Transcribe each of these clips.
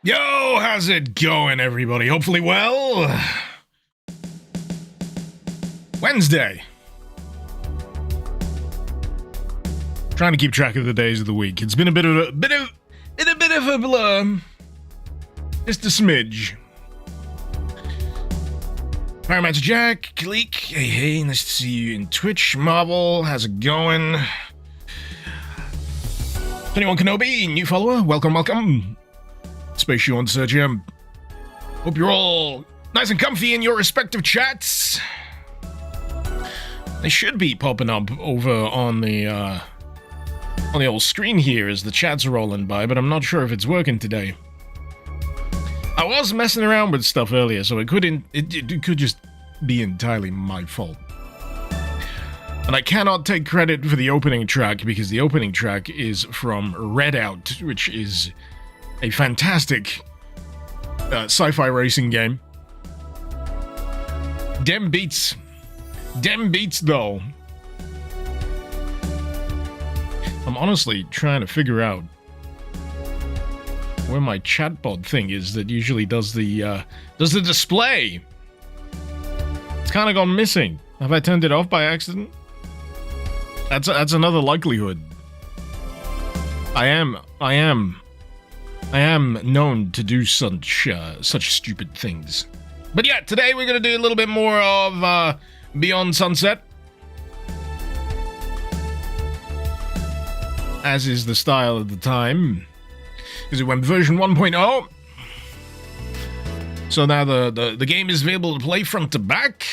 Yo, how's it going, everybody? Hopefully well. Wednesday. Trying to keep track of the days of the week. It's been a bit of a blur. Just a smidge. Paramount Jack, Kalik, hey, nice to see you in Twitch. Marvel, how's it going? 21 Kenobi, new follower, welcome. Space you on Sergio. Hope you're all nice and comfy in your respective chats. They should be popping up over on the old screen here as the chats are rolling by, but I'm not sure if it's working today. I was messing around with stuff earlier, so it could just be entirely my fault. And I cannot take credit for the opening track, because the opening track is from Redout, which is a fantastic sci-fi racing game. Dem beats though. I'm honestly trying to figure out where my chatbot thing is that usually does the display. It's kind of gone missing. Have I turned it off by accident? That's another likelihood. I am known to do such stupid things. But yeah, today we're gonna do a little bit more of Beyond Sunset, as is the style of the time, because it went version 1.0. So now the game is available to play front to back,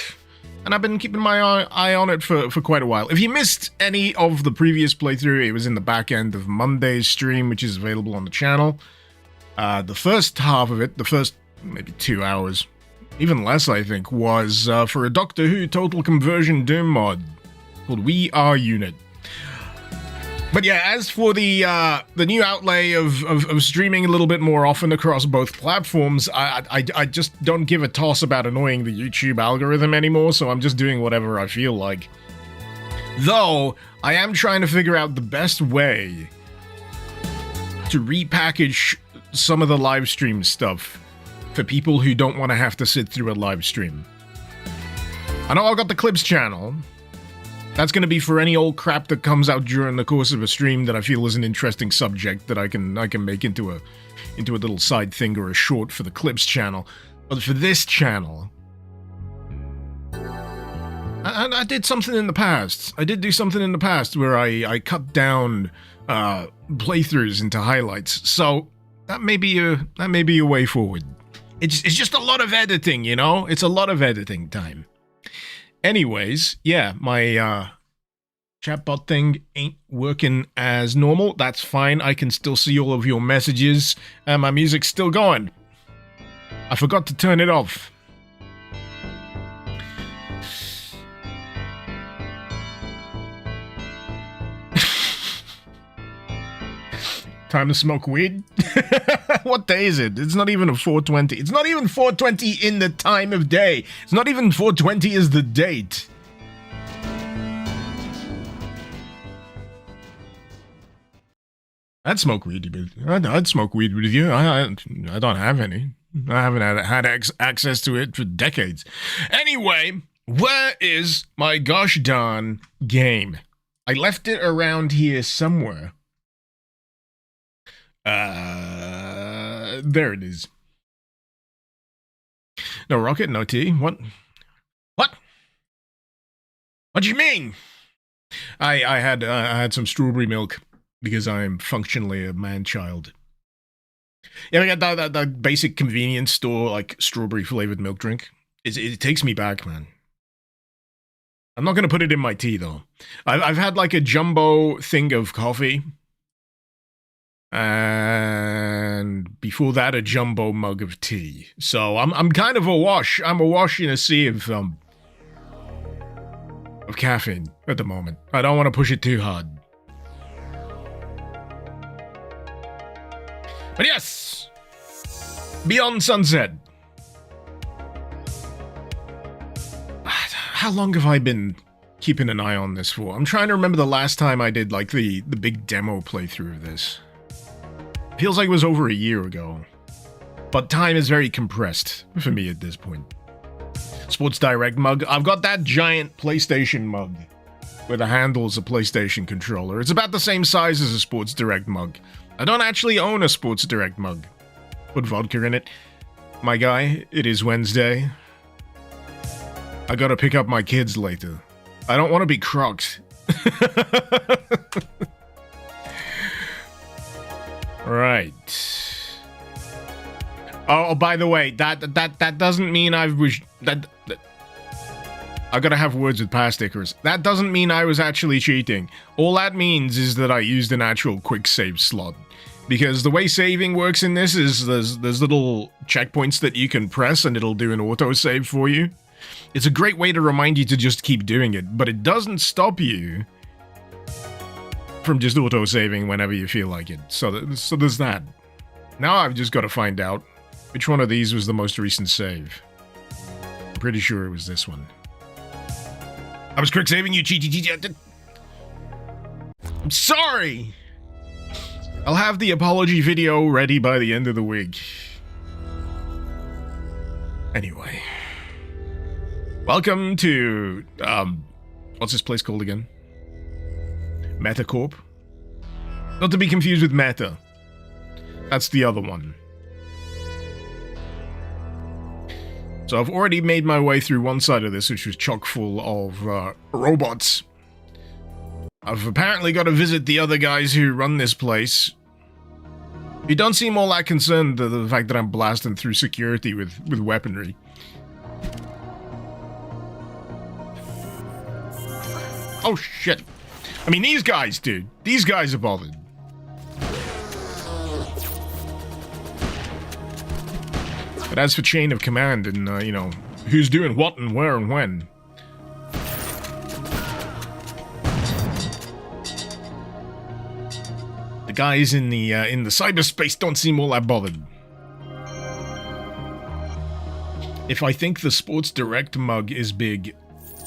and I've been keeping my eye on it for quite a while. If you missed any of the previous playthrough, it was in the back end of Monday's stream, which is available on the channel. The first half of it, the first maybe 2 hours, even less I think, was for a Doctor Who Total Conversion Doom mod called We Are Unit. But yeah, as for the new outlay of streaming a little bit more often across both platforms, I just don't give a toss about annoying the YouTube algorithm anymore, so I'm just doing whatever I feel like. Though, I am trying to figure out the best way to repackage some of the live stream stuff for people who don't want to have to sit through a live stream. I know I've got the Clips channel. That's going to be for any old crap that comes out during the course of a stream that I feel is an interesting subject that I can make into a little side thing or a short for the Clips channel. But for this channel, I did something in the past. I did do something in the past where I cut down playthroughs into highlights. So that may be a way forward. It's just a lot of editing, you know? It's a lot of editing time. Anyways, yeah, my chatbot thing ain't working as normal. That's fine. I can still see all of your messages, and my music's still going. I forgot to turn it off. Time to smoke weed? What day is it? It's not even a 420. It's not even 420 in the time of day. It's not even 420 is the date. I'd smoke weed with you. I'd smoke weed with you. I don't have any. I haven't had access to it for decades. Anyway, where is my gosh darn game? I left it around here somewhere. There it is. No rocket, no tea. What? What do you mean? I had some strawberry milk because I'm functionally a man-child. Yeah, we got that basic convenience store, like, strawberry-flavored milk drink. It takes me back, man. I'm not gonna put it in my tea, though. I've had, like, a jumbo thing of coffee. And before that, a jumbo mug of tea. So I'm kind of awash. I'm awash in a sea of caffeine at the moment. I don't want to push it too hard. But yes, Beyond Sunset. How long have I been keeping an eye on this for? I'm trying to remember the last time I did, like, the big demo playthrough of this. Feels like it was over a year ago. But time is very compressed for me at this point. Sports Direct mug. I've got that giant PlayStation mug where the handle's a PlayStation controller. It's about the same size as a Sports Direct mug. I don't actually own a Sports Direct mug. Put vodka in it. My guy, it is Wednesday. I gotta pick up my kids later. I don't want to be crocked. Right. Oh, by the way, that doesn't mean I gotta have words with past Icarus. That doesn't mean I was actually cheating. All that means is that I used an actual quick save slot. Because the way saving works in this is there's little checkpoints that you can press and it'll do an autosave for you. It's a great way to remind you to just keep doing it, but it doesn't stop you from just auto-saving whenever you feel like it. So there's that. Now I've just got to find out which one of these was the most recent save. I'm pretty sure it was this one. I was quick saving you, cheat. I'm sorry! I'll have the apology video ready by the end of the week. Anyway. Welcome to, what's this place called again? Metacorp. Not to be confused with Meta. That's the other one. So I've already made my way through one side of this, which was chock full of robots. I've apparently got to visit the other guys who run this place. You don't seem all that concerned with the fact that I'm blasting through security with weaponry. Oh shit. I mean, these guys, dude. These guys are bothered. But as for chain of command and, you know, who's doing what and where and when. The guys in the cyberspace don't seem all that bothered. If I think the Sports Direct mug is big,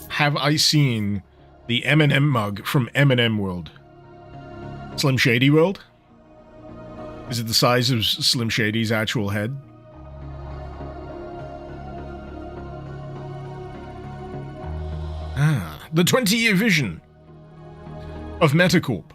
have I seen the M&M mug from M&M World? Slim Shady World? Is it the size of Slim Shady's actual head? Ah, the 20-year vision of Metacorp.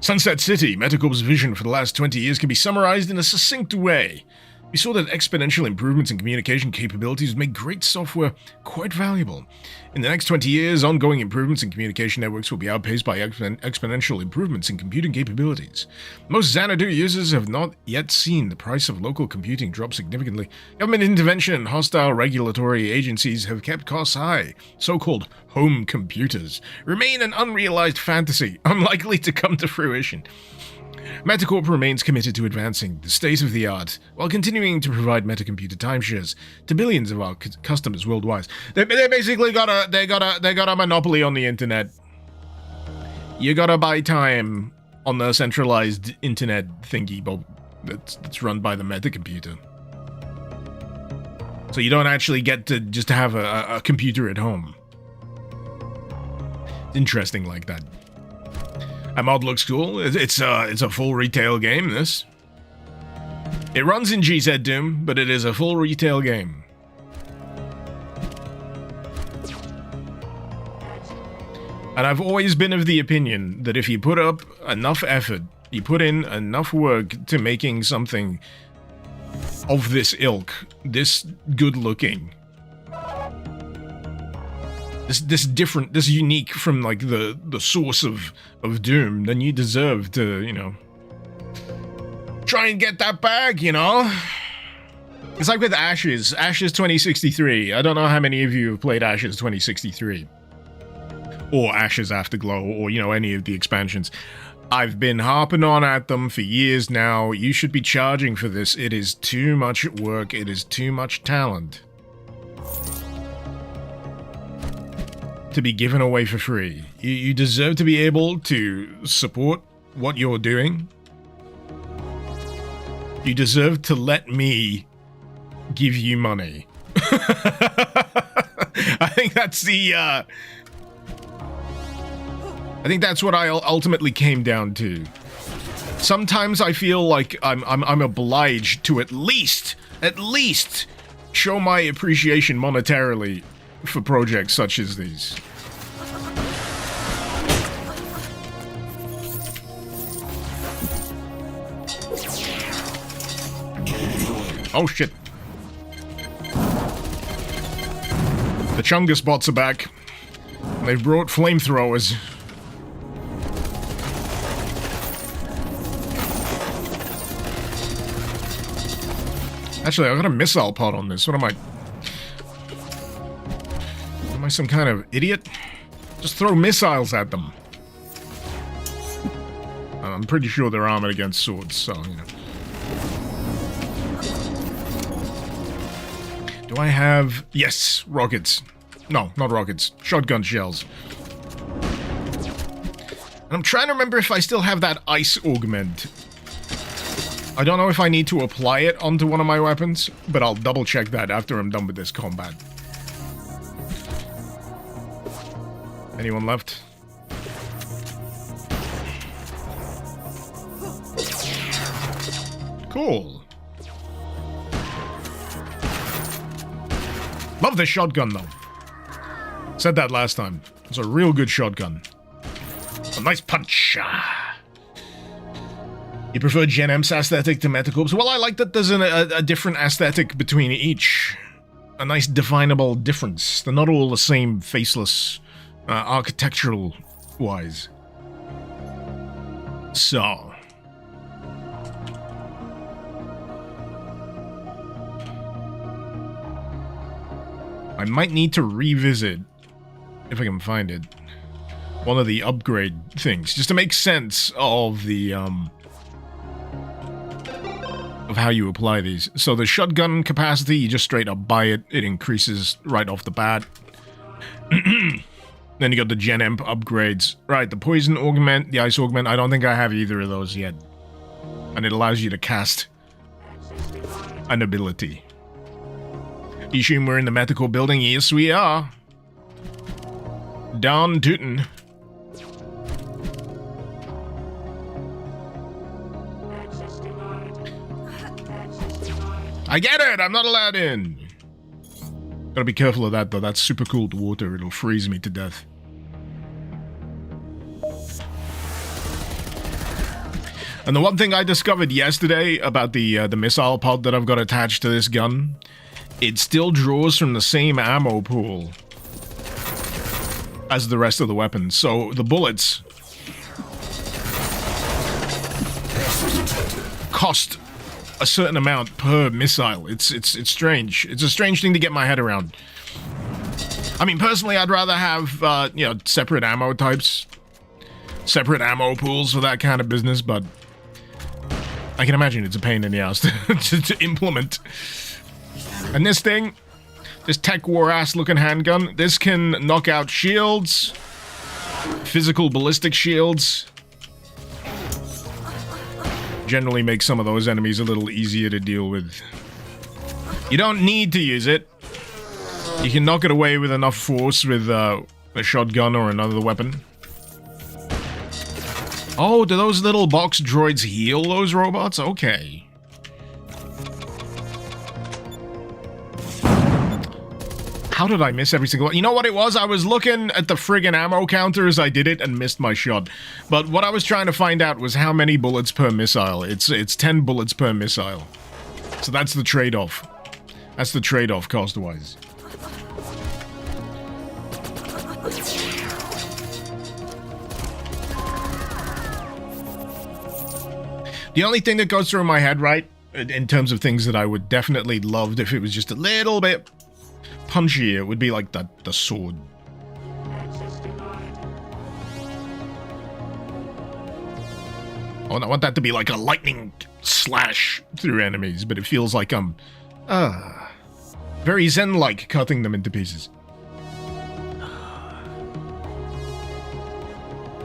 Sunset City, Metacorp's vision for the last 20 years can be summarized in a succinct way. We saw that exponential improvements in communication capabilities make great software quite valuable. In the next 20 years, ongoing improvements in communication networks will be outpaced by exponential improvements in computing capabilities. Most Xanadu users have not yet seen the price of local computing drop significantly. Government intervention and hostile regulatory agencies have kept costs high. So-called home computers remain an unrealized fantasy, unlikely to come to fruition. Metacorp remains committed to advancing the state-of-the-art while continuing to provide metacomputer timeshares to billions of our customers worldwide. They basically got a monopoly on the internet. You gotta buy time on the centralized internet thingy that's run by the metacomputer. So you don't actually get to just have a computer at home. It's interesting like that. That mod looks cool. It's a full retail game, this. It runs in GZ Doom, but it is a full retail game. And I've always been of the opinion that if you put up enough effort, you put in enough work to making something of this ilk, this good looking, this different, this unique from like the source of Doom, then you deserve to, you know, try and get that bag, you know? It's like with Ashes 2063. I don't know how many of you have played Ashes 2063. Or Ashes Afterglow, or, you know, any of the expansions. I've been harping on at them for years now. You should be charging for this. It is too much work. It is too much talent to be given away for free. You deserve to be able to support what you're doing. You deserve to let me give you money. I think that's the, I think that's what I ultimately came down to. Sometimes I feel like I'm obliged to at least show my appreciation monetarily for projects such as these. Oh shit. The Chungus bots are back. They've brought flamethrowers. Actually, I got a missile pod on this. What am I? Am I some kind of idiot? Just throw missiles at them. I'm pretty sure they're armored against swords, so, you know. Do I have... Yes, rockets. No, not rockets. Shotgun shells. And I'm trying to remember if I still have that ice augment. I don't know if I need to apply it onto one of my weapons, but I'll double check that after I'm done with this combat. Anyone left? Cool. Love this shotgun, though. Said that last time. It's a real good shotgun. A nice punch. You prefer Gen M's aesthetic to Metacorp's? Well, I like that there's a different aesthetic between each. A nice definable difference. They're not all the same faceless, architectural-wise. So... I might need to revisit, if I can find it, one of the upgrade things, just to make sense of the, of how you apply these. So the shotgun capacity, you just straight up buy it. It increases right off the bat. Then you got the Gen Emp upgrades. Right, the poison augment, the ice augment, I don't think I have either of those yet. And it allows you to cast an ability. You assume we're in the Metacorp building? Yes, we are. Down tootin'. I get it! I'm not allowed in! Gotta be careful of that, though. That's super cold water. It'll freeze me to death. And the one thing I discovered yesterday about the missile pod that I've got attached to this gun, it still draws from the same ammo pool as the rest of the weapons. So the bullets cost a certain amount per missile. It's strange. It's a strange thing to get my head around. I mean, personally, I'd rather have, you know, separate ammo types, separate ammo pools for that kind of business, but I can imagine it's a pain in the ass to implement. And this thing, this tech war ass looking handgun, this can knock out shields, physical ballistic shields. Generally make some of those enemies a little easier to deal with. You don't need to use it. You can knock it away with enough force with a shotgun or another weapon. Oh, do those little box droids heal those robots? Okay. How did I miss every single one? You know what it was? I was looking at the friggin' ammo counter as I did it and missed my shot. But what I was trying to find out was how many bullets per missile. It's 10 bullets per missile. So that's the trade-off. That's the trade-off cost-wise. The only thing that goes through my head, right, in terms of things that I would definitely love if it was just a little bit punchier, would be like the sword. I want that to be like a lightning slash through enemies, but it feels like I'm very Zen-like cutting them into pieces.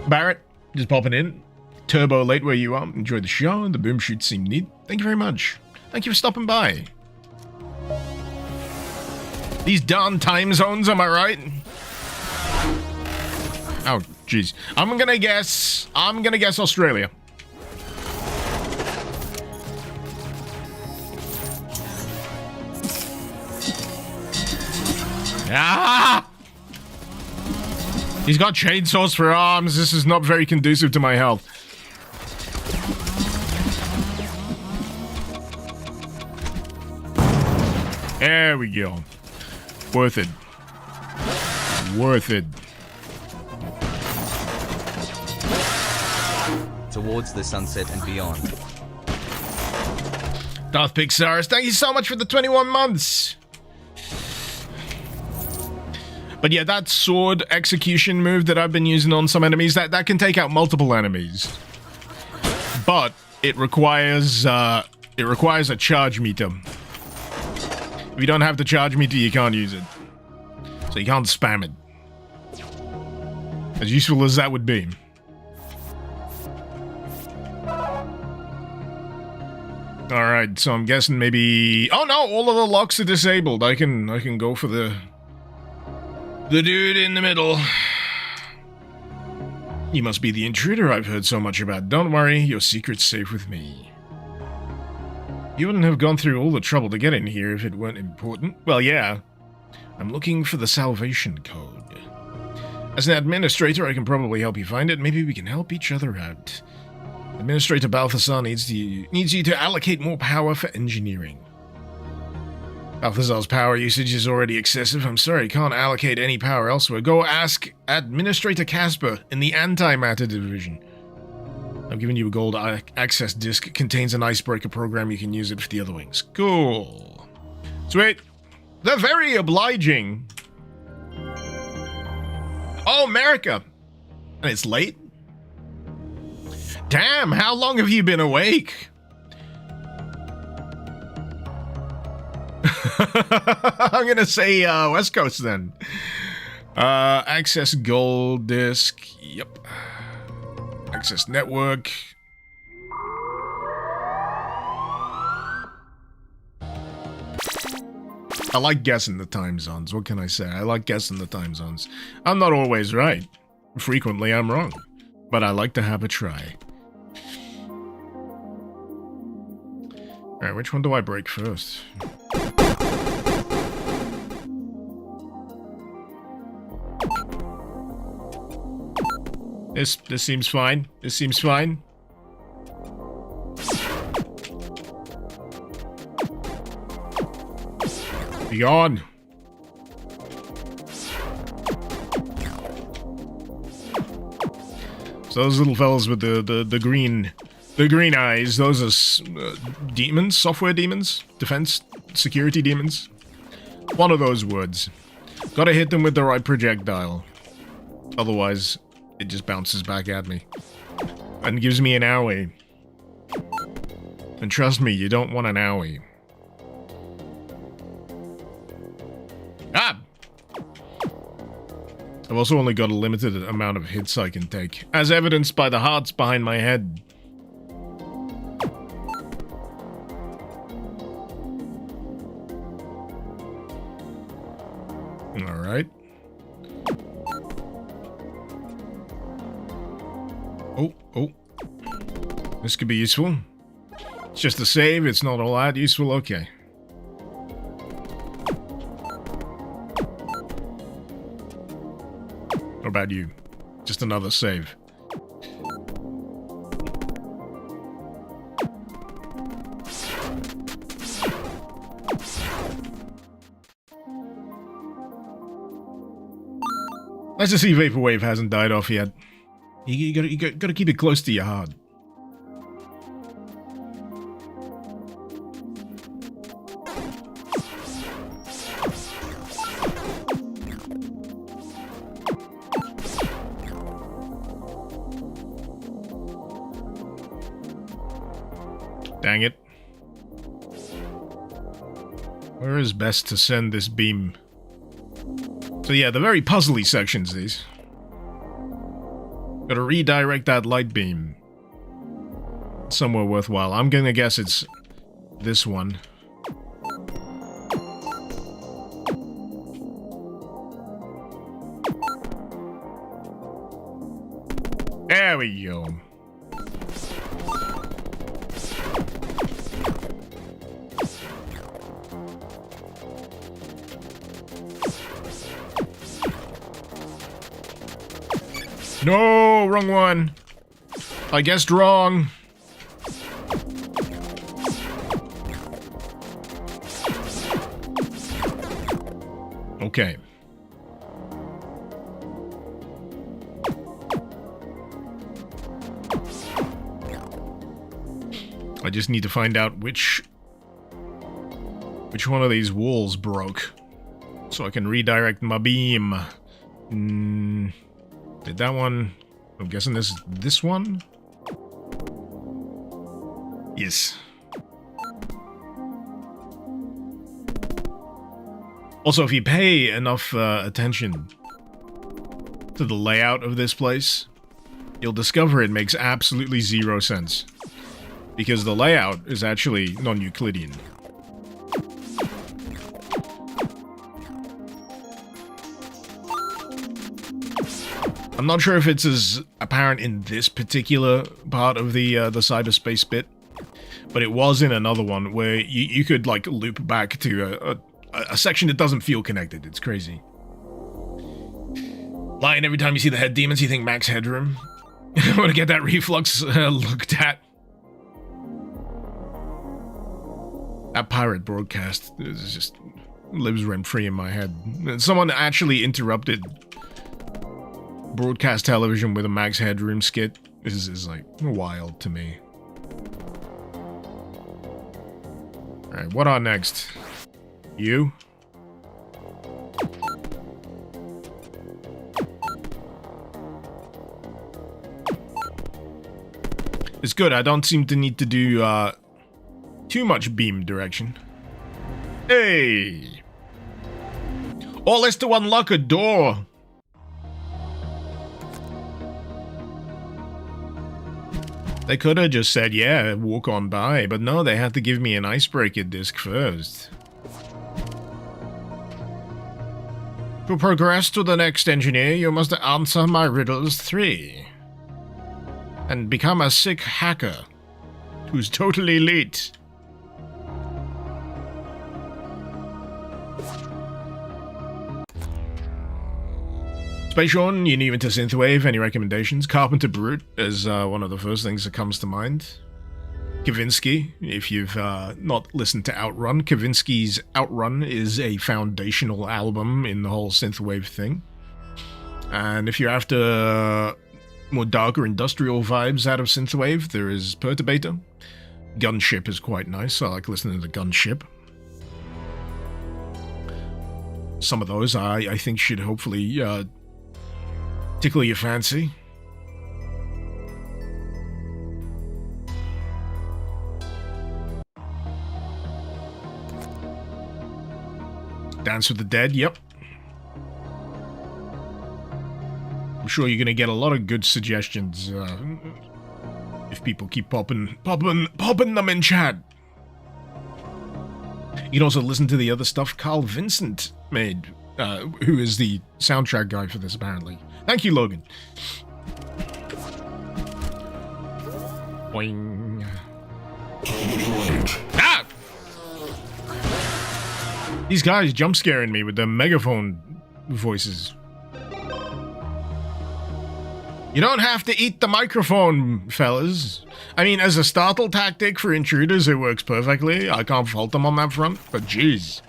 Barrett, just popping in. Turbo late where you are. Enjoyed the show, and the boom shoots seem neat. Thank you very much. Thank you for stopping by. These darn time zones, am I right? Oh, jeez. I'm gonna guess Australia. Ah! He's got chainsaws for arms. This is not very conducive to my health. There we go. Worth it. Worth it. Towards the sunset and beyond. Darth Pixars, thank you so much for the 21 months. But yeah, that sword execution move that I've been using on some enemies, that can take out multiple enemies. But it requires a charge meter. If you don't have the charge meter, you can't use it. So you can't spam it. As useful as that would be. Alright, so I'm guessing maybe... Oh no, all of the locks are disabled. I can go for the dude in the middle. You must be the intruder I've heard so much about. Don't worry, your secret's safe with me. You wouldn't have gone through all the trouble to get in here if it weren't important. Well, yeah. I'm looking for the salvation code. As an administrator, I can probably help you find it. Maybe we can help each other out. Administrator Balthazar needs you to allocate more power for engineering. Balthazar's power usage is already excessive. I'm sorry, can't allocate any power elsewhere. Go ask Administrator Casper in the Antimatter Division. I've given you a gold access disk. It contains an icebreaker program. You can use it for the other wings. Cool. Sweet. They're very obliging. Oh, America. And it's late? Damn, how long have you been awake? I'm gonna say West Coast then. Access gold disk. Yep. Access network. I like guessing the time zones. What can I say? I like guessing the time zones. I'm not always right. Frequently I'm wrong. But I like to have a try. Alright, which one do I break first? This seems fine. This seems fine. Be gone. So those little fellas with the green eyes, those are demons, software demons, defense, security demons. One of those words. Gotta hit them with the right projectile. Otherwise, it just bounces back at me. And gives me an owie. And trust me, you don't want an owie. Ah! I've also only got a limited amount of hits I can take, as evidenced by the hearts behind my head. Alright. Oh. This could be useful. It's just a save, it's not all that useful, okay. What about you? Just another save. Nice to see vapourwave hasn't died off yet. You gotta keep it close to your heart. Dang it. Where is best to send this beam? So yeah, the very puzzly sections, these. Gotta redirect that light beam somewhere worthwhile. I'm gonna guess it's this one. There we go. No, wrong one. I guessed wrong. Okay. I just need to find out which one of these walls broke, so I can redirect my beam. Did that one? I'm guessing this one? Yes. Also, if you pay enough attention to the layout of this place, you'll discover it makes absolutely zero sense. Because the layout is actually non-Euclidean. I'm not sure if it's as apparent in this particular part of the cyberspace bit, but it was in another one where you could like loop back to a section that doesn't feel connected. It's crazy. Lion, every time you see the head demons, you think max headroom. I want to get that reflux looked at. That pirate broadcast just lives rent-free in my head. Someone actually interrupted broadcast television with a max headroom skit. This is like wild to me. Alright, what on next? You? It's good, I don't seem to need to do too much beam direction. Hey! All is to unlock a door! They could have just said, yeah, walk on by, but no, they had to give me an icebreaker disc first. To progress to the next engineer, you must answer my riddles 3. And become a sick hacker who's totally elite. Spatial, you need to synthwave. Any recommendations? Carpenter Brute is one of the first things that comes to mind. Kavinsky, if you've not listened to Outrun. Kavinsky's Outrun is a foundational album in the whole synthwave thing. And if you're after more darker industrial vibes out of synthwave, there is Perturbator. Gunship is quite nice. I like listening to Gunship. Some of those I think should hopefully tickle your fancy. Dance with the Dead, yep. I'm sure you're gonna get a lot of good suggestions if people keep popping them in chat. You can also listen to the other stuff Carl Vincent made, who is the soundtrack guy for this, apparently. Thank you, Logan. Boing. Ah! These guys jump scaring me with their megaphone voices. You don't have to eat the microphone, fellas. I mean, as a startle tactic for intruders, it works perfectly. I can't fault them on that front, but jeez.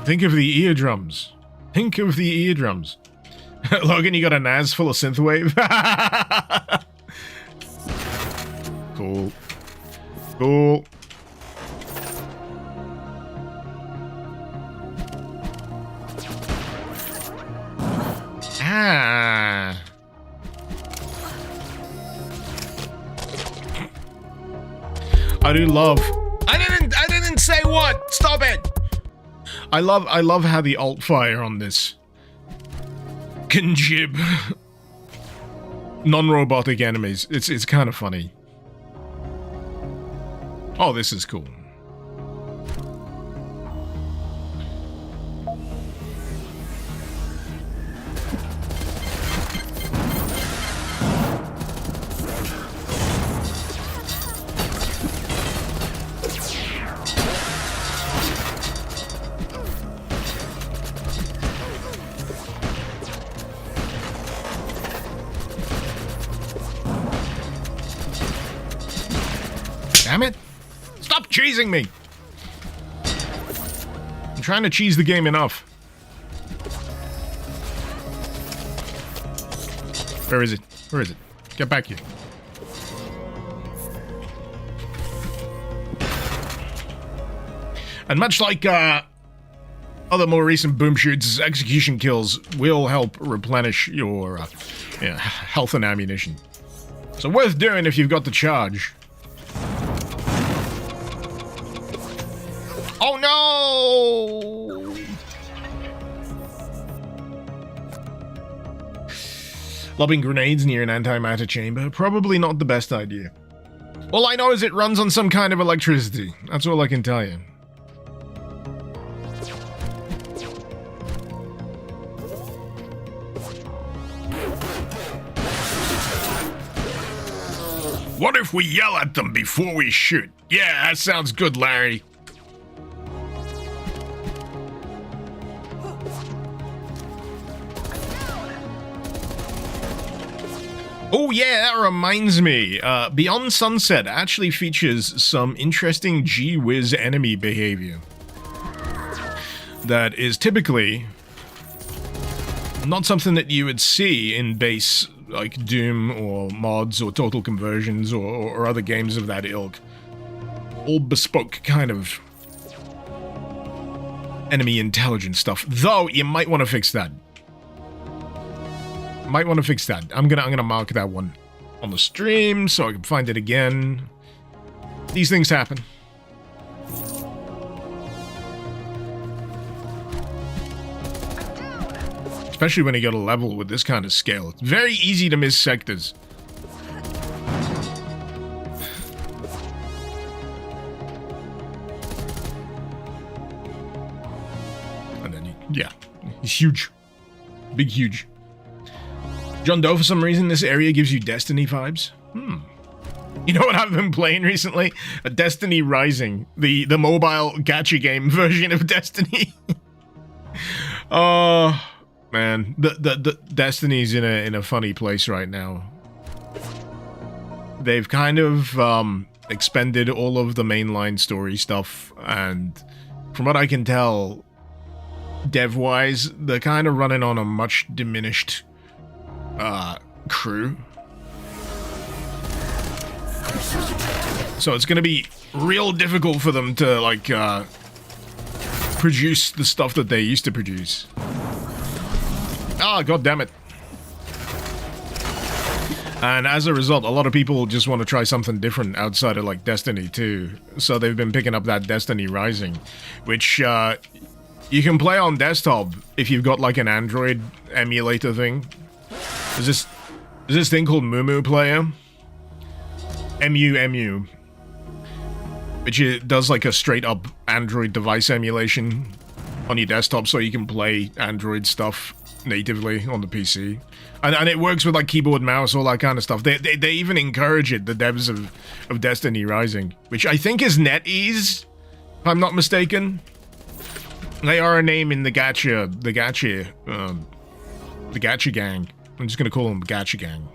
Think of the eardrums. Think of the eardrums. Logan, you got a NAS full of synthwave? Cool. Cool. Ah. I do love. I didn't say what. Stop it. I love how the alt fire on this can jib non-robotic enemies. It's kind of funny. Oh, this is cool. Damn it! Stop cheesing me! I'm trying to cheese the game enough. Where is it? Where is it? Get back here. And much like other more recent boom shoots, execution kills will help replenish your health and ammunition. So worth doing if you've got the charge. Oh no! Lobbing grenades near an antimatter chamber, probably not the best idea. All I know is it runs on some kind of electricity. That's all I can tell you. What if we yell at them before we shoot? Yeah, that sounds good, Larry. Oh yeah, that reminds me. Beyond Sunset actually features some interesting gee-whiz enemy behavior that is typically not something that you would see in base like Doom or mods or Total Conversions or other games of that ilk. All bespoke kind of enemy intelligence stuff. Though you might want to fix that. Might want to fix that. I'm gonna mark that one on the stream so I can find it again. These things happen. Especially when you got a level with this kind of scale. It's very easy to miss sectors. And then, yeah, he's huge. Big, huge. John Doe, for some reason, this area gives you Destiny vibes. You know what I've been playing recently? A Destiny Rising, the mobile gacha game version of Destiny. Oh man, the Destiny's in a funny place right now. they've kind of expended all of the mainline story stuff, and from what I can tell, dev-wise, they're kind of running on a much diminished crew. So it's gonna be real difficult for them to, like, produce the stuff that they used to produce. Ah, god damn it. And as a result, a lot of people just want to try something different outside of, like, Destiny 2. So they've been picking up that Destiny Rising, which you can play on desktop if you've got, like, an Android emulator thing. There's this thing called Mumu Player. MU. Which it does, like, a straight-up Android device emulation on your desktop, so you can play Android stuff natively on the PC. And it works with, like, keyboard, mouse, all that kind of stuff. They even encourage it, the devs of Destiny Rising, which I think is NetEase, if I'm not mistaken. They are a name in the gacha gang. I'm just gonna call them gacha gang.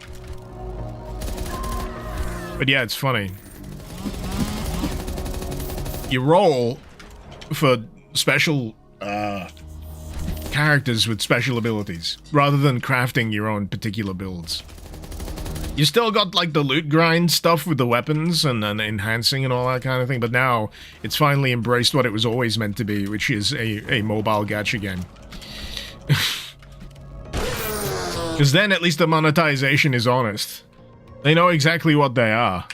But yeah, it's funny. You roll for special characters with special abilities, rather than crafting your own particular builds. You still got, like, the loot grind stuff with the weapons and enhancing and all that kind of thing, but now it's finally embraced what it was always meant to be, which is a mobile gacha game. Because then at least the monetization is honest. They know exactly what they are.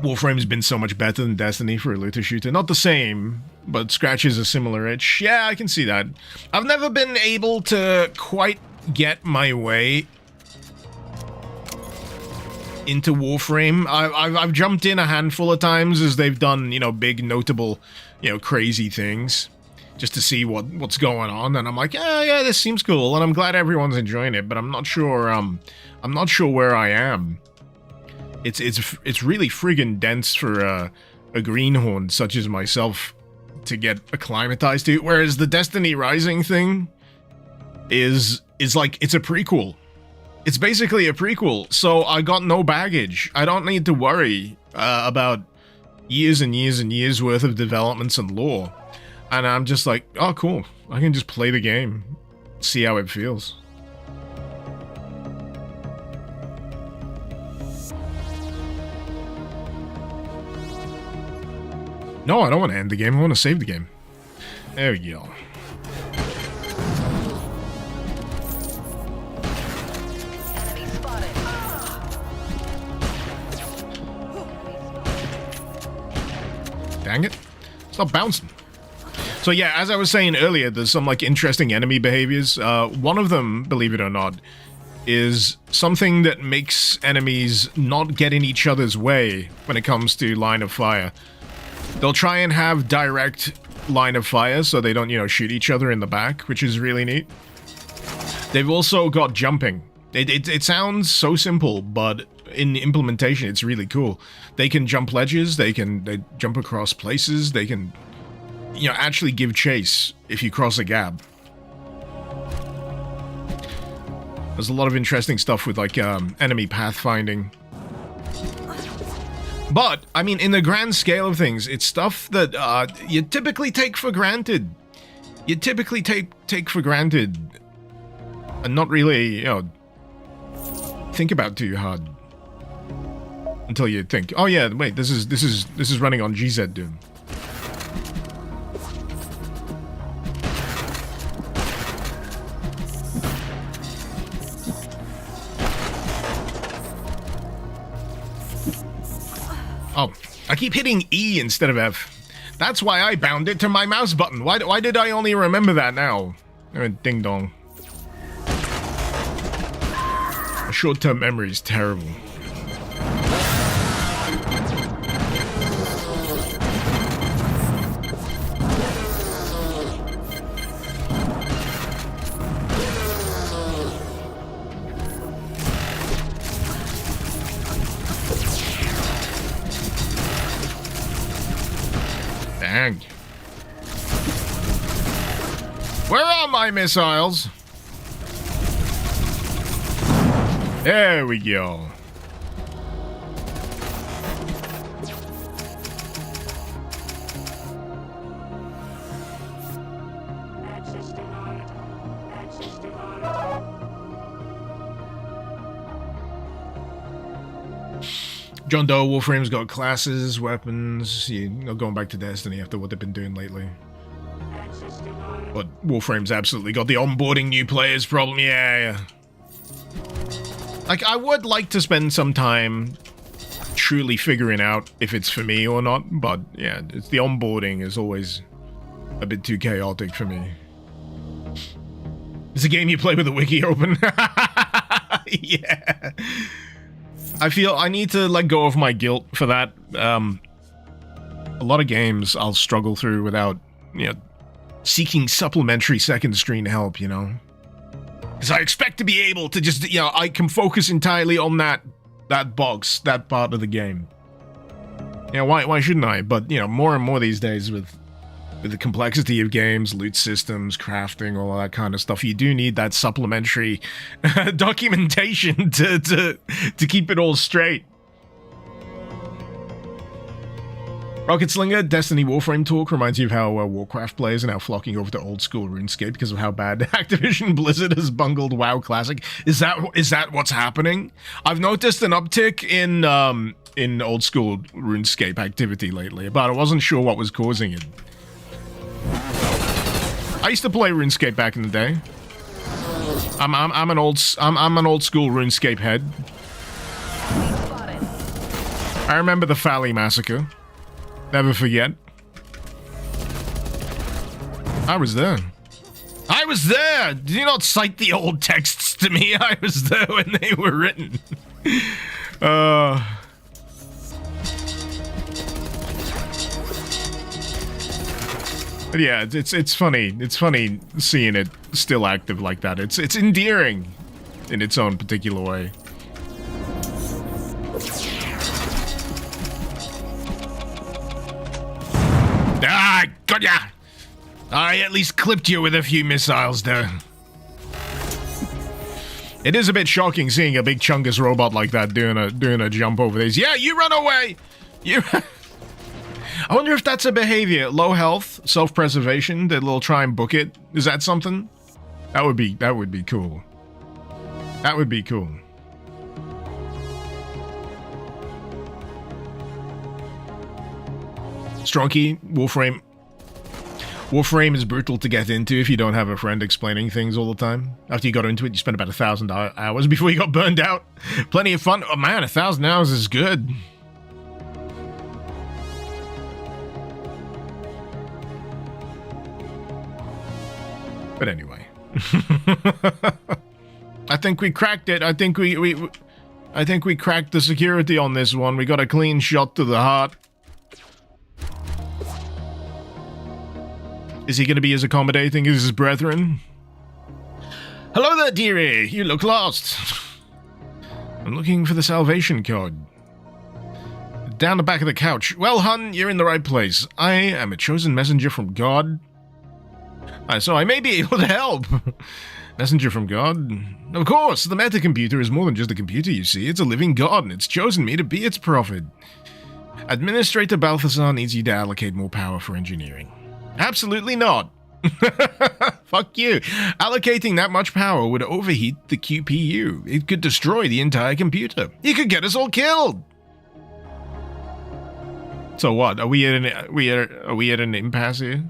Warframe's been so much better than Destiny for a looter shooter. Not the same, but scratches a similar itch. Yeah, I can see that. I've never been able to quite get my way into Warframe. I've jumped in a handful of times as they've done, you know, big, notable, you know, crazy things, just to see what's going on, and I'm like, yeah, this seems cool, and I'm glad everyone's enjoying it, but I'm not sure where I am. It's really friggin' dense for a greenhorn such as myself to get acclimatized to, whereas the Destiny Rising thing is like, it's a prequel. It's basically a prequel, so I got no baggage. I don't need to worry about years and years and years worth of developments and lore. And I'm just like, oh cool, I can just play the game, see how it feels. No, I don't want to end the game, I want to save the game. There we go. Dang it, stop bouncing. So yeah, as I was saying earlier, there's some, like, interesting enemy behaviors. One of them, believe it or not, is something that makes enemies not get in each other's way when it comes to line of fire. They'll try and have direct line of fire so they don't, you know, shoot each other in the back, which is really neat. They've also got jumping. It sounds so simple, but in implementation, it's really cool. They can jump ledges, they jump across places, they can, you know, actually give chase if you cross a gap. There's a lot of interesting stuff with, like, enemy pathfinding. But, I mean, in the grand scale of things, it's stuff that you typically take for granted. You typically take for granted and not really, you know, think about too hard. Until you think, oh yeah, wait, this is running on GZ Doom. Oh, I keep hitting E instead of F. That's why I bound it to my mouse button. Why did I only remember that now? Ding dong. Short-term memory is terrible. Dang. Where are my missiles? There we go. John Doe, Warframe's got classes, weapons, you know, going back to Destiny after what they've been doing lately. But Warframe's absolutely got the onboarding new players problem, yeah. Like, I would like to spend some time truly figuring out if it's for me or not, but yeah, it's the onboarding is always a bit too chaotic for me. It's a game you play with the wiki open. Yeah. I feel I need to let go of my guilt for that. A lot of games I'll struggle through without, you know, seeking supplementary second screen help, you know? Because I expect to be able to just, you know, I can focus entirely on that box, that part of the game. You know, why shouldn't I? But, you know, more and more these days with the complexity of games, loot systems, crafting, all that kind of stuff, you do need that supplementary documentation to keep it all straight. Rocket Slinger, Destiny Warframe talk reminds you of how Warcraft players are now flocking over to old school RuneScape because of how bad Activision Blizzard has bungled WoW Classic. Is that what's happening? I've noticed an uptick in old school RuneScape activity lately, but I wasn't sure what was causing it. I used to play RuneScape back in the day. I'm an old school RuneScape head. I remember the Fally Massacre. Never forget. I was there. I was there! Did you not cite the old texts to me? I was there when they were written. But yeah, it's funny. It's funny seeing it still active like that. It's endearing in its own particular way. Ah, got ya! I at least clipped you with a few missiles there. It is a bit shocking seeing a big chungus robot like that doing a jump over these. Yeah, you run away! You... I wonder if that's a behavior. Low health, self-preservation, they'll try and book it. Is that something? That would be cool. That would be cool. Stronky, Warframe. Warframe is brutal to get into if you don't have a friend explaining things all the time. After you got into it, you spent about 1,000 hours before you got burned out. Plenty of fun. Oh man, 1,000 hours is good. But anyway. I think we cracked it. I think we cracked the security on this one. We got a clean shot to the heart. Is he going to be as accommodating as his brethren? Hello there, dearie. You look lost. I'm looking for the salvation code. Down the back of the couch. Well, hun, you're in the right place. I am a chosen messenger from God. So I may be able to help. Messenger from God? Of course, the metacomputer is more than just a computer, you see. It's a living God, and it's chosen me to be its prophet. Administrator Balthazar needs you to allocate more power for engineering. Absolutely not. Fuck you. Allocating that much power would overheat the QPU. It could destroy the entire computer. You could get us all killed. So what? Are we at an impasse here?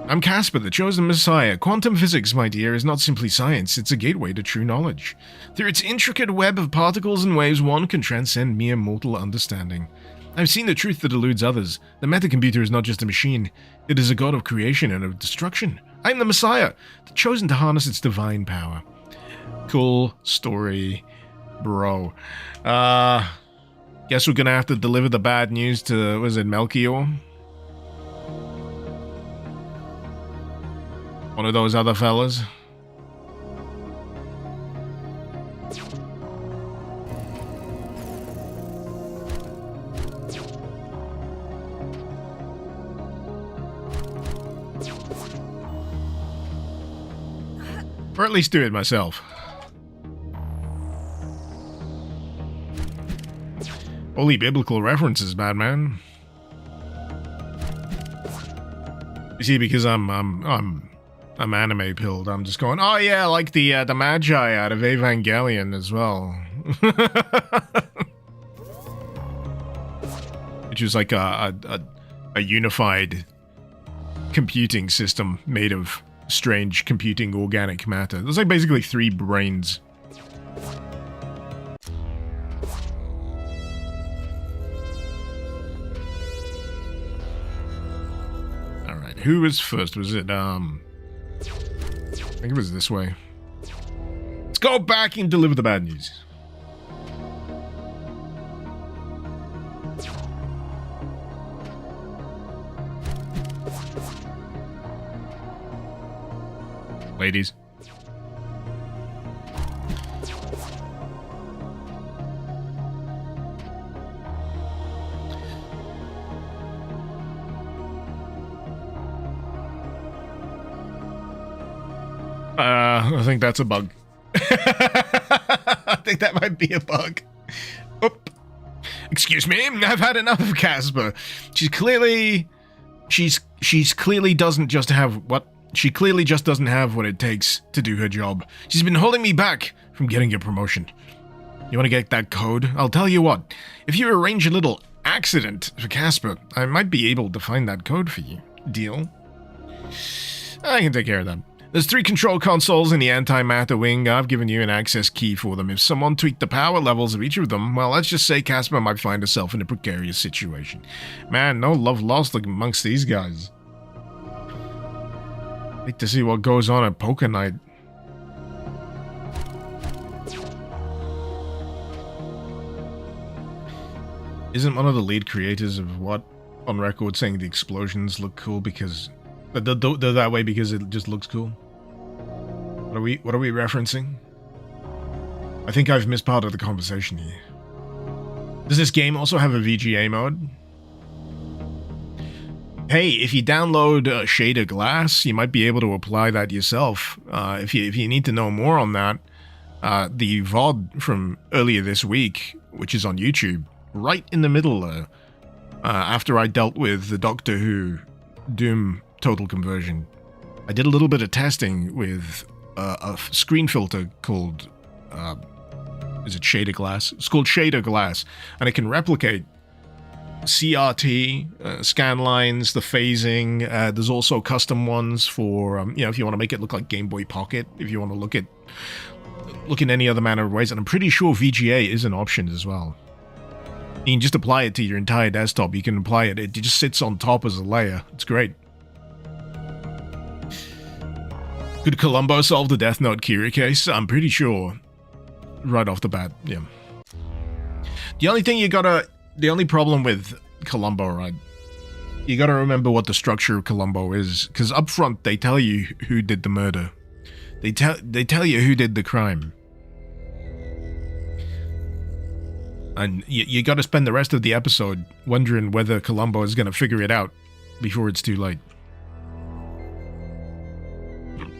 I'm Casper, the chosen messiah. Quantum physics, my dear, is not simply science, it's a gateway to true knowledge. Through its intricate web of particles and waves, one can transcend mere mortal understanding. I've seen the truth that eludes others. The metacomputer is not just a machine, it is a god of creation and of destruction. I'm the messiah, chosen to harness its divine power. Cool story, bro. Guess we're gonna have to deliver the bad news to, was it Melchior? One of those other fellas. Or at least do it myself. Holy biblical references, Batman. You see, because I'm anime pilled, I'm just going, oh yeah, like the Magi out of Evangelion as well. Which was like a unified computing system made of strange computing organic matter. There's like basically 3 brains. Alright, who was first? Was it, I think it was this way. Let's go back and deliver the bad news. Ladies. I think that's a bug. I think that might be a bug. Oop. Excuse me, I've had enough of Casper. She's clearly doesn't just have what She clearly just doesn't have what it takes to do her job. She's been holding me back from getting a promotion. You want to get that code? I'll tell you what. If you arrange a little accident for Casper, I might be able to find that code for you. Deal? I can take care of that. There's 3 control consoles in the antimatter wing. I've given you an access key for them. If someone tweaked the power levels of each of them, well, let's just say Casper might find herself in a precarious situation. Man, no love lost amongst these guys. Wait to see what goes on at Poker Night. Isn't one of the lead creators of what on record saying the explosions look cool because they're that way because it just looks cool? What are we referencing? I think I've missed part of the conversation here. Does this game also have a VGA mode? Hey, if you download Shader Glass, you might be able to apply that yourself. If you need to know more on that, the VOD from earlier this week, which is on YouTube, right in the middle after I dealt with the Doctor Who Doom total conversion, I did a little bit of testing with a screen filter called, is it Shader Glass? It's called Shader Glass, and it can replicate CRT, scan lines, the phasing. There's also custom ones for, if you want to make it look like Game Boy Pocket, if you want to look in any other manner of ways, and I'm pretty sure VGA is an option as well. You can just apply it to your entire desktop. You can apply it. It just sits on top as a layer. It's great. Could Columbo solve the Death Note Kira case? I'm pretty sure. Right off the bat, yeah. The only problem with Columbo, right? You gotta remember what the structure of Columbo is. Because up front, they tell you who did the murder. They tell you who did the crime. And you gotta spend the rest of the episode wondering whether Columbo is gonna figure it out before it's too late.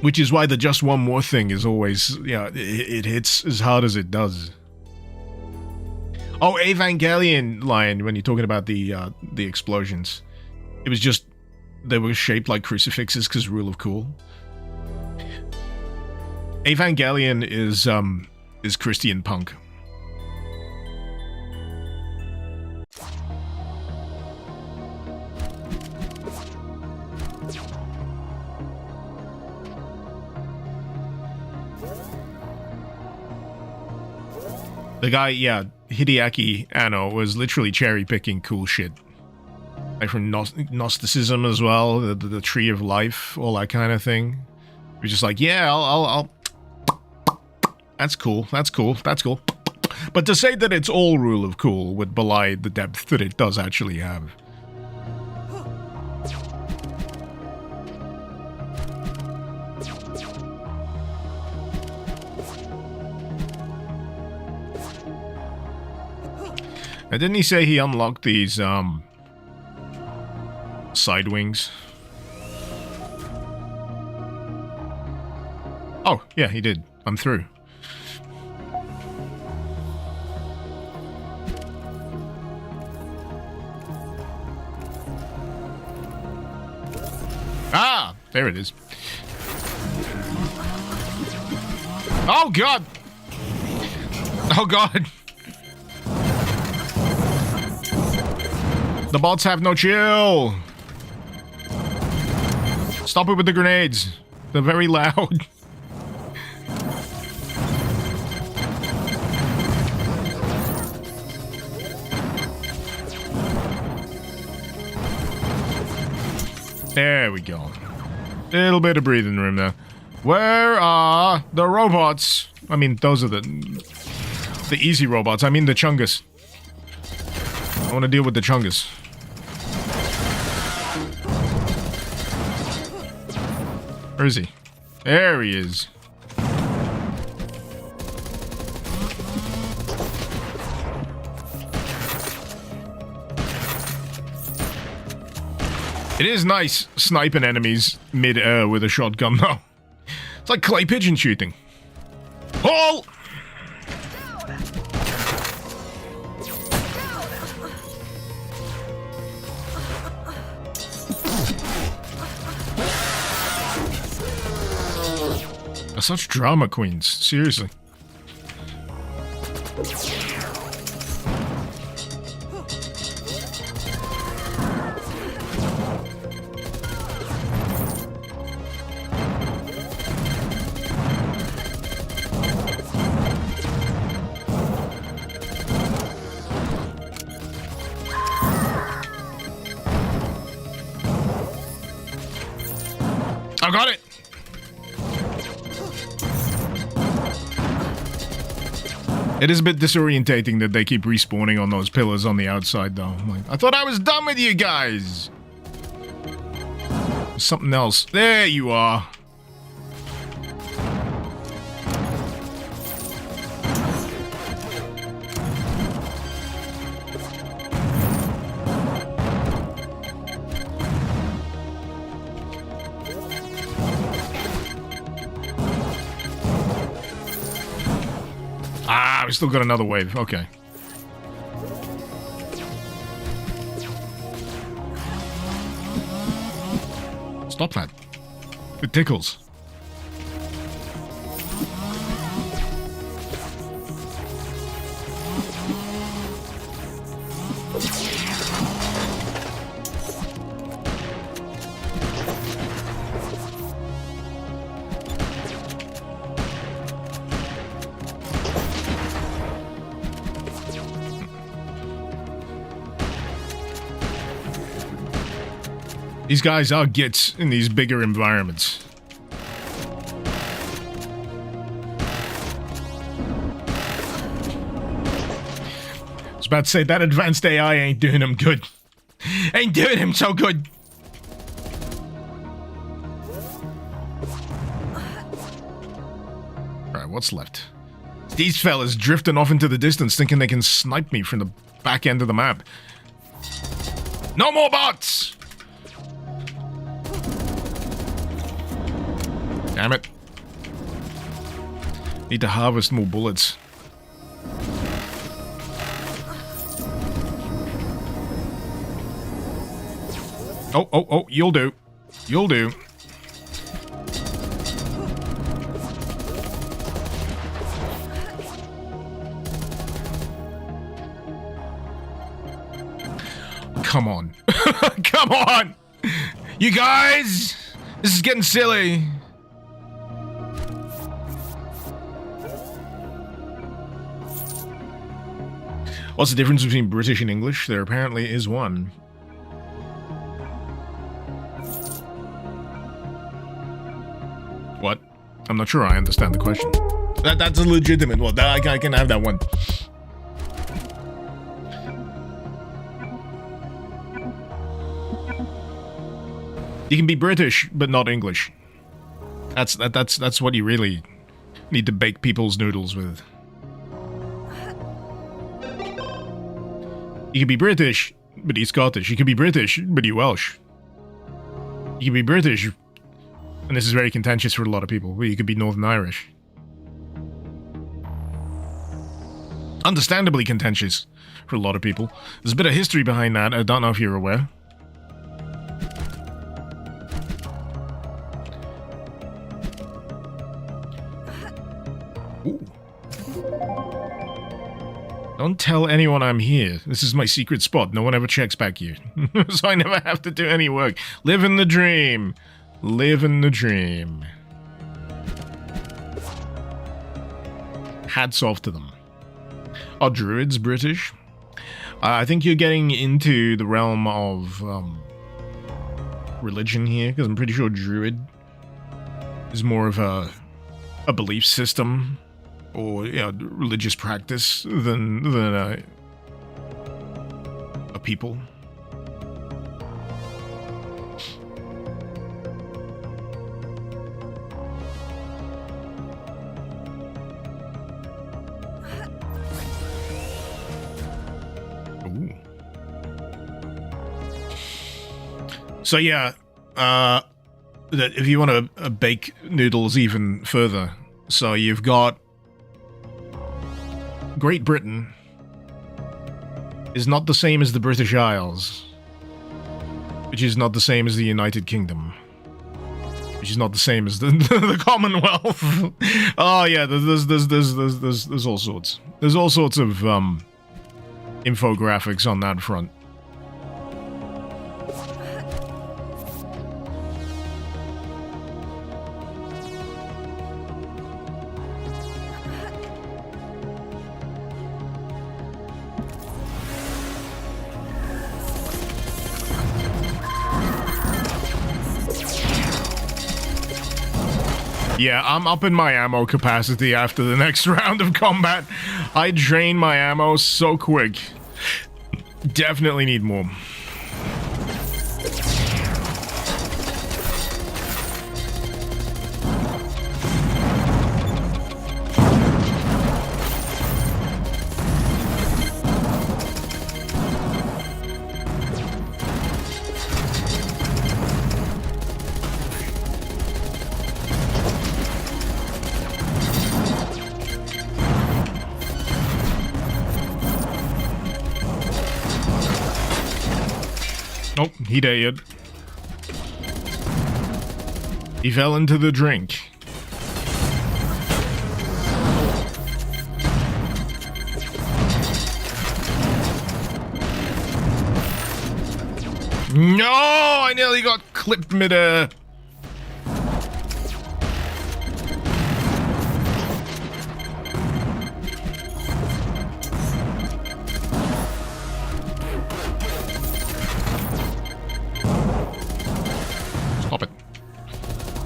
Which is why the just one more thing is always, it hits as hard as it does. Oh, Evangelion line, when you're talking about the explosions. It was just, they were shaped like crucifixes because rule of cool. Evangelion is Christian punk. The guy, Hideaki Anno was literally cherry-picking cool shit. Like from Gnosticism as well, the Tree of Life, all that kind of thing. He was just like, yeah, I'll that's cool, that's cool, that's cool. But to say that it's all rule of cool would belie the depth that it does actually have. Now, didn't he say he unlocked these, side wings? Oh, yeah, he did. I'm through. There it is. Oh, God! Oh, God! The bots have no chill! Stop it with the grenades. They're very loud. There we go. Little bit of breathing room there. Where are the robots? I mean, those are the easy robots. I mean the chungus. I want to deal with the chungus. Where is he? There he is. It is nice sniping enemies mid-air with a shotgun, though. It's like clay pigeon shooting. Haul! They're such drama queens, seriously. I got it! It is a bit disorientating that they keep respawning on those pillars on the outside, though. Like, I thought I was done with you guys! There's something else. There you are. Ah, we still got another wave. Okay. Stop that. It tickles. These guys are gits in these bigger environments. I was about to say, that advanced AI ain't doing him good. Ain't doing him so good. Alright, what's left? These fellas drifting off into the distance thinking they can snipe me from the back end of the map. No more bots! Damn it. Need to harvest more bullets. Oh, you'll do. You'll do. Come on. Come on! You guys! This is getting silly. What's the difference between British and English? There apparently is one. What? I'm not sure I understand the question. That's a legitimate one. I can have that one. You can be British, but not English. That's what you really need to bake people's noodles with. You can be British, but you're Scottish. You can be British, but you're Welsh. You can be British, and this is very contentious for a lot of people, but you could be Northern Irish. Understandably contentious for a lot of people. There's a bit of history behind that. I don't know if you're aware. Ooh. Don't tell anyone I'm here. This is my secret spot. No one ever checks back here. So I never have to do any work. Live in the dream. Live in the dream. Hats off to them. Are druids British? I think you're getting into the realm of religion here, because I'm pretty sure druid is more of a belief system or religious practice than a people. Ooh. So yeah, that if you want to bake noodles even further, so you've got Great Britain is not the same as the British Isles, which is not the same as the United Kingdom, which is not the same as the Commonwealth. Oh yeah, there's all sorts. There's all sorts of infographics on that front. Yeah, I'm upping my ammo capacity after the next round of combat. I drain my ammo so quick. Definitely need more. Nope, he died. He fell into the drink. No, I nearly got clipped mid-air. Stop it.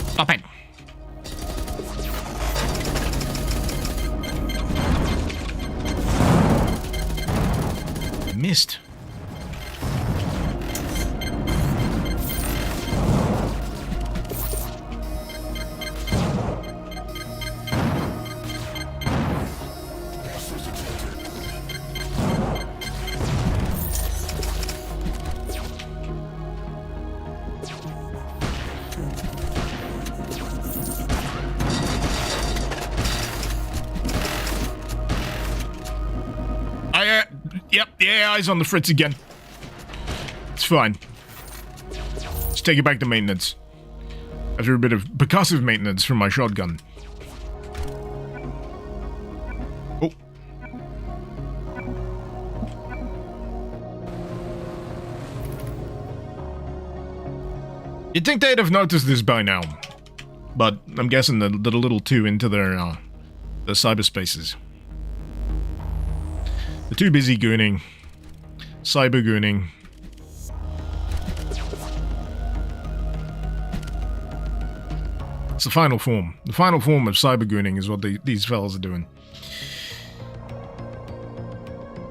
Stop it. Missed. Yep, the AI's on the fritz again. It's fine. Let's take it back to maintenance. After a bit of percussive maintenance from my shotgun. Oh. You'd think they'd have noticed this by now. But I'm guessing they're a little too into their cyberspaces. They're too busy gooning. Cyber gooning. It's the final form. The final form of cyber gooning is what these fellas are doing.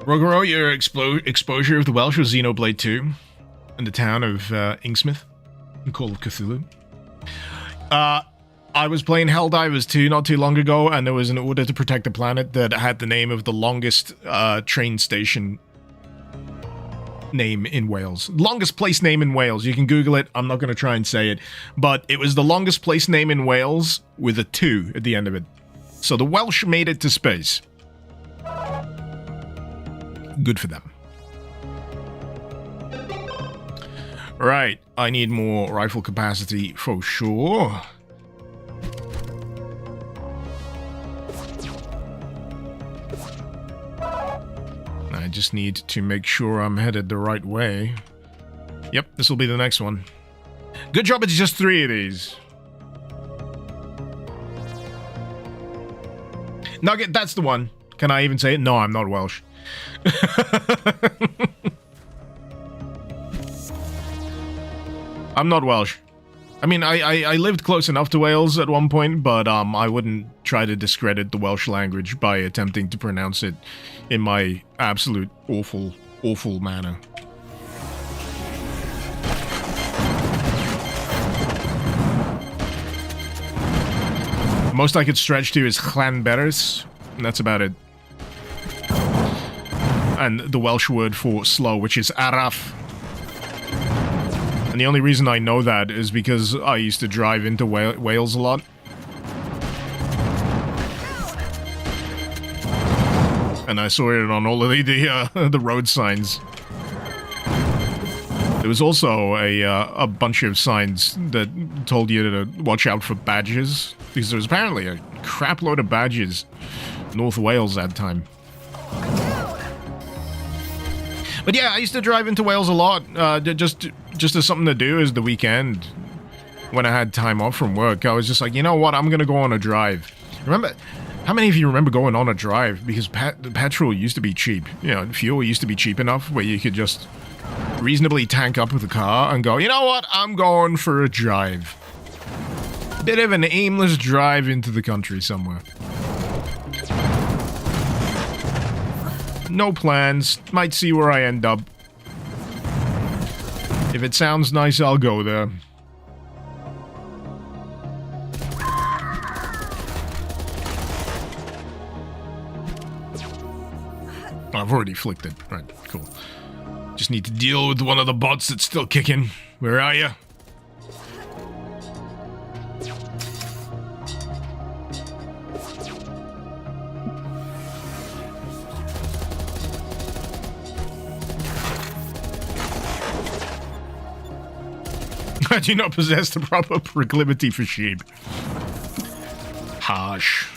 Rogaro, your exposure of the Welsh was Xenoblade 2 in the town of Inksmith in Call of Cthulhu. I was playing Helldivers 2 not too long ago, and there was an order to protect the planet that had the name of the longest train station name in Wales. Longest place name in Wales. You can Google it. I'm not going to try and say it. But it was the longest place name in Wales with a 2 at the end of it. So the Welsh made it to space. Good for them. Right. I need more rifle capacity for sure. just need to make sure I'm headed the right way. Yep, this will be the next one. Good job, it's just 3 of these. Nugget, that's the one. Can I even say it? No, I'm not Welsh. I'm not Welsh. I mean, I lived close enough to Wales at one point, but I wouldn't try to discredit the Welsh language by attempting to pronounce it in my absolute awful manner. Most I could stretch to is Llanberis, and that's about it. And the Welsh word for slow, which is araf. And the only reason I know that is because I used to drive into Wales a lot. And I saw it on all of the road signs. There was also a bunch of signs that told you to watch out for badgers, because there was apparently a crap load of badgers in North Wales that time. But yeah, I used to drive into Wales a lot, just as something to do as the weekend. When I had time off from work, I was just like, you know what, I'm gonna go on a drive. Remember, how many of you remember going on a drive? Because petrol used to be cheap. You know, fuel used to be cheap enough where you could just reasonably tank up with the car and go, you know what, I'm going for a drive. Bit of an aimless drive into the country somewhere. No plans, might see where I end up. If it sounds nice, I'll go there. I've already flicked it. Right, cool. Just need to deal with one of the bots that's still kicking. Where are you? I do not possess the proper proclivity for sheep. Harsh.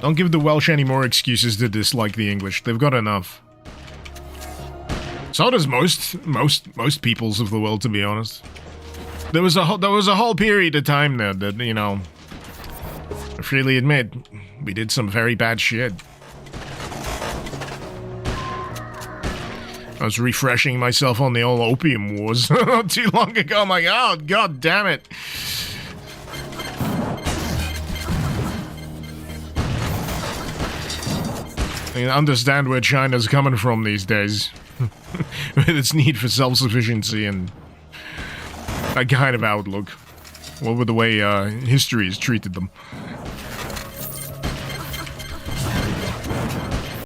Don't give the Welsh any more excuses to dislike the English. They've got enough. So does most peoples of the world, to be honest. There was a whole period of time there that, you know, I freely admit, we did some very bad shit. I was refreshing myself on the old Opium Wars not too long ago. I'm like, oh, god damn it. I understand where China's coming from these days. With its need for self-sufficiency and that kind of outlook. Well, with the way history has treated them.